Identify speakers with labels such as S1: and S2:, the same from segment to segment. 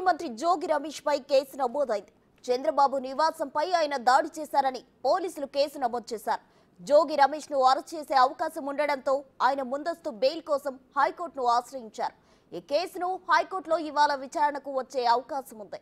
S1: మంత్రి జోగి రమేష్ పై కేసు నమోదైంది. చంద్రబాబు నివాసంపై ఆయన దాడి చేశారని పోలీసులు కేసు నమోదు చేశారు. జోగి రమేష్ ను అరెస్ట్ చేసే అవకాశం ఉండడంతో ఆయన ముందస్తు బెయిల్ కోసం హైకోర్టును ఆశ్రయించారు. ఈ కేసును హైకోర్టులో ఇవాళ విచారణకు వచ్చే అవకాశం ఉంది.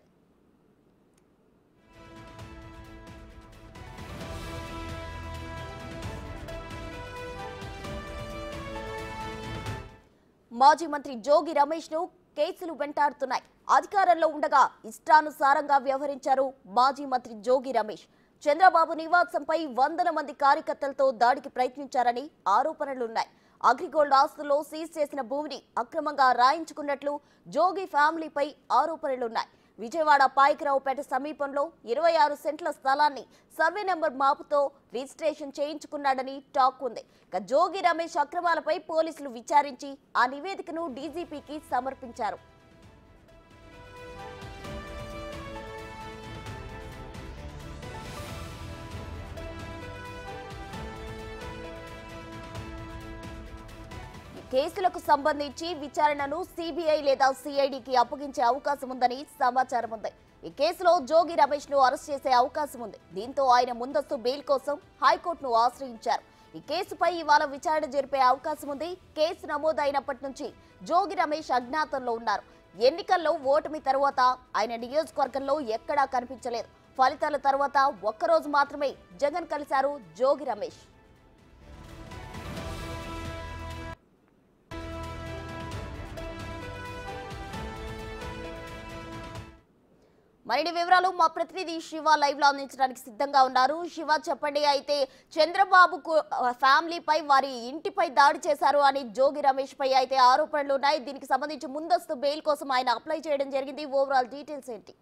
S1: మాజీ మంత్రి జోగి రమేష్ ను కేసులు వెంటాడుతున్నాయి. అధికారంలో ఉండగా ఇష్టానుసారంగా వ్యవహరించారు మాజీ మంత్రి జోగి రమేష్. చంద్రబాబు నివాసంపై వందల మంది కార్యకర్తలతో దాడికి ప్రయత్నించారని ఆరోపణలున్నాయి. అగ్రిగోల్డ్ ఆస్తుల్లో సీజ్ చేసిన భూమిని అక్రమంగా రాయించుకున్నట్లు జోగి ఫ్యామిలీపై ఆరోపణలున్నాయి. విజయవాడ పాయకరావుపేట సమీపంలో 26 సెంట్ల స్థలాన్ని సర్వే నెంబర్ మాపుతో రిజిస్ట్రేషన్ చేయించుకున్నాడని టాక్ ఉంది. జోగి రమేష్ అక్రమాలపై పోలీసులు విచారించి ఆ నివేదికను డీజీపీకి సమర్పించారు. కేసులకు సంబంధించి విచారణను సిబిఐ లేదా సిఐడికి అప్పగించే అవకాశం ఉందని సమాచారం ఉంది. ఈ కేసులో జోగి రమేష్ ను అరెస్ట్ చేసే అవకాశం ఉంది. దీంతో ఆయన ముందస్తు బెయిల్ కోసం హైకోర్టును ఆశ్రయించారు. ఈ కేసుపై ఇవాళ విచారణ జరిపే అవకాశం ఉంది. కేసు నమోదైనప్పటి నుంచి జోగి రమేష్ అజ్ఞాతంలో ఉన్నారు. ఎన్నికల్లో ఓటమి తర్వాత ఆయన నియోజకవర్గంలో ఎక్కడా కనిపించలేదు. ఫలితాల తర్వాత ఒక్కరోజు మాత్రమే జగన్ కలిశారు జోగి రమేష్. మరిన్ని వివరాలు మా ప్రతినిధి శివ లైవ్ లో అందించడానికి సిద్ధంగా ఉన్నారు. శివ, చెప్పండి. అయితే చంద్రబాబు ఫ్యామిలీపై, వారి ఇంటిపై దాడి చేశారు అని జోగి రమేష్ పై అయితే ఆరోపణలు ఉన్నాయి. దీనికి సంబంధించి ముందస్తు బెయిల్ కోసం ఆయన అప్లై చేయడం జరిగింది. ఓవరాల్ డీటెయిల్స్ ఏంటి?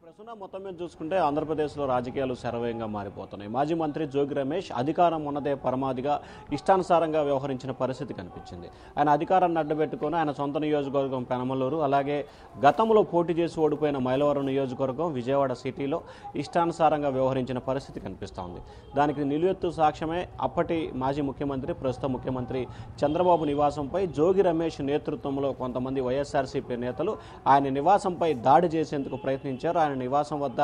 S2: ప్రస్తుతం మొత్తం మీద చూసుకుంటే ఆంధ్రప్రదేశ్లో రాజకీయాలు శరవేగంగా మారిపోతున్నాయి. మాజీ మంత్రి జోగి రమేష్ అధికారం ఉన్నదే పరమాదిగా ఇష్టానుసారంగా వ్యవహరించిన పరిస్థితి కనిపించింది. ఆయన అధికారాన్ని అడ్డుపెట్టుకుని ఆయన సొంత నియోజకవర్గం పెనమలూరు, అలాగే గతంలో పోటీ చేసి ఓడిపోయిన మైలవరం నియోజకవర్గం విజయవాడ సిటీలో ఇష్టానుసారంగా వ్యవహరించిన పరిస్థితి కనిపిస్తోంది. దానికి నిలువెత్తు సాక్ష్యమే అప్పటి మాజీ ముఖ్యమంత్రి, ప్రస్తుత ముఖ్యమంత్రి చంద్రబాబు నివాసంపై జోగి రమేష్ నేతృత్వంలో కొంతమంది వైఎస్ఆర్సీపీ నేతలు ఆయన నివాసంపై దాడి చేసేందుకు ప్రయత్నించారు. ఆయన నివాసం వద్ద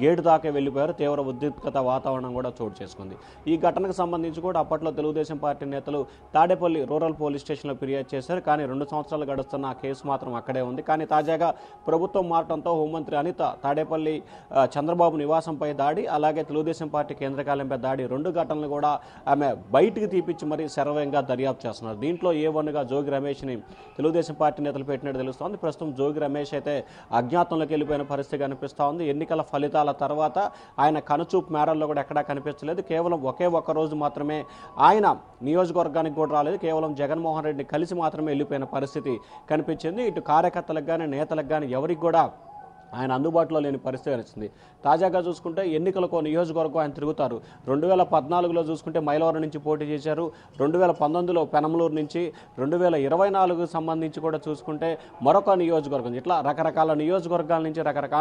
S2: గేటు దాకా వెళ్లిపోయారు. తీవ్ర ఉద్రిక్తత వాతావరణం కూడా చోటు చేసుకుంది. ఈ ఘటనకు సంబంధించి కూడా అప్పట్లో తెలుగుదేశం పార్టీ నేతలు తాడేపల్లి రూరల్ పోలీస్ స్టేషన్లో ఫిర్యాదు చేశారు. కానీ 2 సంవత్సరాలు గడుస్తున్న ఆ కేసు మాత్రం అక్కడే ఉంది. కానీ తాజాగా ప్రభుత్వం మారడంతో హోంమంత్రి అనిత తాడేపల్లి చంద్రబాబు నివాసంపై దాడి, అలాగే తెలుగుదేశం పార్టీ కేంద్ర కార్యాలయంపై దాడి, 2 ఘటనలు కూడా ఆమె బయటికి తీపిచ్చి మరీ శరవేగంగా దర్యాప్తు చేస్తున్నారు. దీంట్లో A1గా జోగి రమేష్ని తెలుగుదేశం పార్టీ నేతలు పెట్టినట్టు తెలుస్తోంది. ప్రస్తుతం జోగి రమేష్ అయితే అజ్ఞాతంలోకి వెళ్ళిపోయిన పరిస్థితి కనిపిస్తోంది. ఎన్నికల ఫలితాల తర్వాత ఆయన కనుచూపు మేరల్లో కూడా ఎక్కడా కనిపించలేదు. కేవలం ఒక్క రోజు మాత్రమే ఆయన నియోజకవర్గానికి కూడా రాలేదు. కేవలం జగన్మోహన్ రెడ్డిని కలిసి మాత్రమే వెళ్ళిపోయిన పరిస్థితి కనిపించింది. ఇటు కార్యకర్తలకు కానీ నేతలకు కానీ ఎవరికి కూడా ఆయన అందుబాటులో లేని పరిస్థితి వచ్చింది. తాజాగా చూసుకుంటే ఎన్నికలకు నియోజకవర్గం ఆయన తిరుగుతారు. 2014లో చూసుకుంటే మైలవరం నుంచి పోటీ చేశారు. 2019లో పెనమలూరు నుంచి, 2024కు సంబంధించి కూడా చూసుకుంటే మరొక నియోజకవర్గం, ఇట్లా రకరకాల నియోజకవర్గాల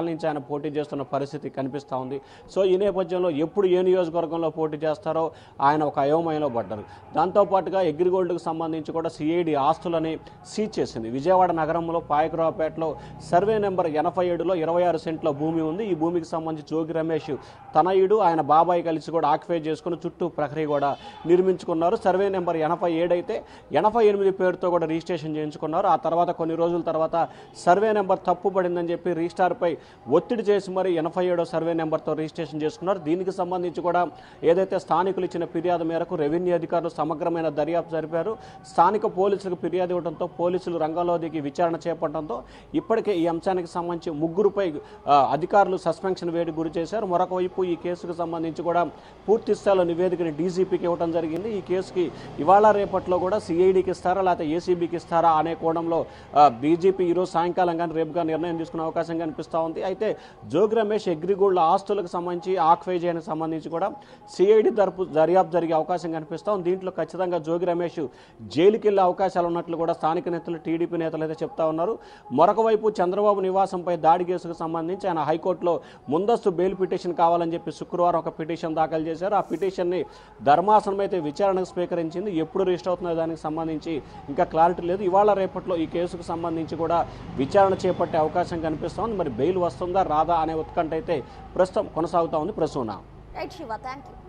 S2: నుంచి ఆయన పోటీ చేస్తున్న పరిస్థితి కనిపిస్తూ ఉంది. సో ఈ నేపథ్యంలో ఎప్పుడు ఏ నియోజకవర్గంలో పోటీ చేస్తారో ఆయన ఒక అయోమయంలో పడ్డారు. దాంతోపాటుగా అగ్రిగోల్డ్కు సంబంధించి కూడా సిఐడి ఆస్తులని సీజ్ చేసింది. విజయవాడ నగరంలో పాయకరావుపేటలో సర్వే నెంబర్ 87లో 26 సెంట్ల భూమి ఉంది. ఈ భూమికి సంబంధించి జోగి రమేష్ తనయుడు, ఆయన బాబాయ్ కలిసి కూడా ఆక్యుపై చేసుకుని చుట్టూ ప్రహరీ కూడా నిర్మించుకున్నారు. సర్వే నెంబర్ 87 అయితే 88 పేరుతో కూడా రిజిస్ట్రేషన్ చేయించుకున్నారు. ఆ తర్వాత కొన్ని రోజుల తర్వాత సర్వే నెంబర్ తప్పు పడిందని చెప్పి రిజిస్ట్రార్పై ఒత్తిడి చేసి మరి 87వ సర్వే నెంబర్తో రిజిస్ట్రేషన్ చేసుకున్నారు. దీనికి సంబంధించి కూడా ఏదైతే స్థానికులు ఇచ్చిన ఫిర్యాదు మేరకు రెవెన్యూ అధికారులు సమగ్రమైన దర్యాప్తు జరిపారు. స్థానిక పోలీసులకు ఫిర్యాదు ఇవ్వడంతో పోలీసులు రంగంలో దిగి విచారణ చేపట్టడంతో ఇప్పటికే ఈ అంశానికి సంబంధించి 3 అధికారులు సస్పెన్షన్ వేడికి గురి చేశారు. మరొక వైపు ఈ కేసుకు సంబంధించి కూడా పూర్తి స్థాయిలో నివేదికని డీజీపీకి ఇవ్వడం జరిగింది. ఈ కేసుకి ఇవాళ రేపట్లో కూడా సిఐడికి ఇస్తారా లేకపోతే ఏసీబీకి ఇస్తారా అనే కోణంలో డీజీపీ ఈరోజు సాయంకాలం కానీ రేపుగా నిర్ణయం తీసుకునే అవకాశం కనిపిస్తూ ఉంది. అయితే జోగి రమేష్ అగ్రిగోల్డ్ ఆస్తులకు సంబంధించి ఆక్వై చేయడానికి సంబంధించి కూడా సిఐడి దర్యాప్తు జరిగే అవకాశం కనిపిస్తూ ఉంది. దీంట్లో ఖచ్చితంగా జోగి రమేష్ జైలుకి వెళ్లే అవకాశాలు ఉన్నట్లు కూడా స్థానిక నేతలు, టీడీపీ నేతలు అయితే చెప్తా ఉన్నారు. మరొక వైపు చంద్రబాబు నివాసంపై దాడికి కేసుకు సంబంధించి ఆయన హైకోర్టులో ముందస్తు బెయిల్ పిటిషన్ కావాలని చెప్పి శుక్రవారం ఒక పిటిషన్ దాఖలు చేశారు. ఆ పిటిషన్ని ధర్మాసనం అయితే విచారణకు స్వీకరించింది. ఎప్పుడు రిజిస్టర్ అవుతుందో దానికి సంబంధించి ఇంకా క్లారిటీ లేదు. ఇవాళ రేపట్లో ఈ కేసుకు సంబంధించి కూడా విచారణ చేపట్టే అవకాశం కనిపిస్తోంది. మరి బెయిల్ వస్తుందా రాదా అనే ఉత్కంఠ అయితే ప్రస్తుతం కొనసాగుతా ఉంది. Prasuna.
S1: Right Shiva, thank you.